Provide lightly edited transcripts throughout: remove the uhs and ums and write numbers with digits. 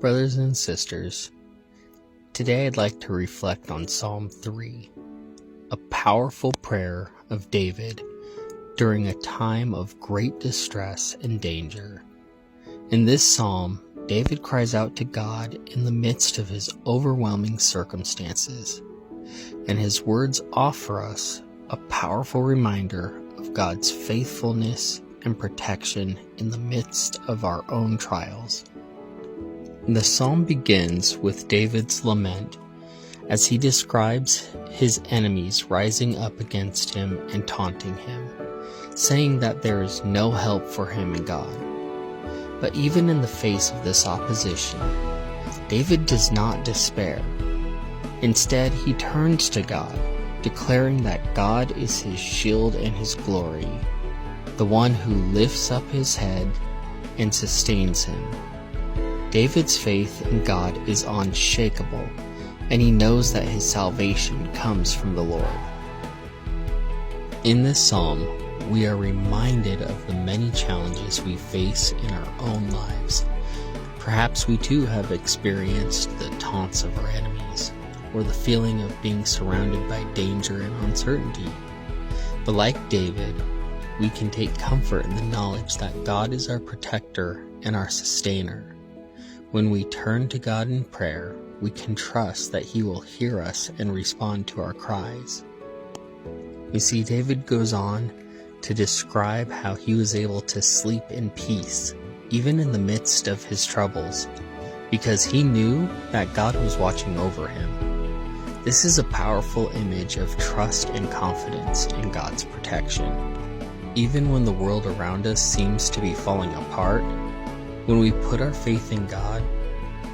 Brothers and sisters, today I'd like to reflect on Psalm 3, a powerful prayer of David during a time of great distress and danger. In this psalm, David cries out to God in the midst of his overwhelming circumstances, and his words offer us a powerful reminder of God's faithfulness and protection in the midst of our own trials. The psalm begins with David's lament as he describes his enemies rising up against him and taunting him, saying that there is no help for him in God. But even in the face of this opposition, David does not despair. Instead, he turns to God, declaring that God is his shield and his glory, the one who lifts up his head and sustains him. David's faith in God is unshakable, and he knows that his salvation comes from the Lord. In this psalm, we are reminded of the many challenges we face in our own lives. Perhaps we too have experienced the taunts of our enemies, or the feeling of being surrounded by danger and uncertainty. But like David, we can take comfort in the knowledge that God is our protector and our sustainer. When we turn to God in prayer, we can trust that He will hear us and respond to our cries. You see, David goes on to describe how he was able to sleep in peace, even in the midst of his troubles, because he knew that God was watching over him. This is a powerful image of trust and confidence in God's protection. Even when the world around us seems to be falling apart, when we put our faith in God,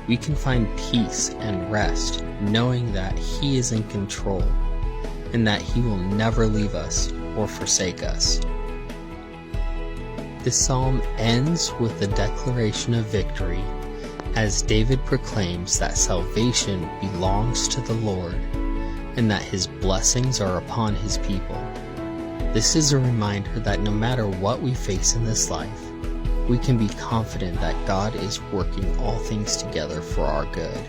we can find peace and rest knowing that He is in control and that He will never leave us or forsake us. This psalm ends with a declaration of victory as David proclaims that salvation belongs to the Lord and that His blessings are upon His people. This is a reminder that no matter what we face in this life, we can be confident that God is working all things together for our good,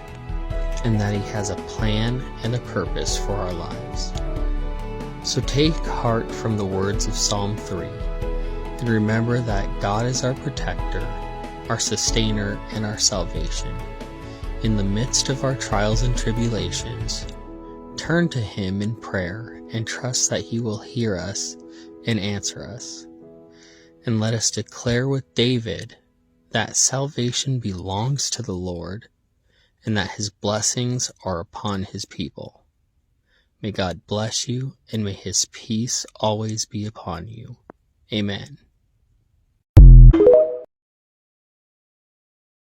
and that He has a plan and a purpose for our lives. So take heart from the words of Psalm 3, and remember that God is our protector, our sustainer, and our salvation. In the midst of our trials and tribulations, turn to Him in prayer and trust that He will hear us and answer us. And let us declare with David that salvation belongs to the Lord and that His blessings are upon His people. May God bless you, and may His peace always be upon you. Amen.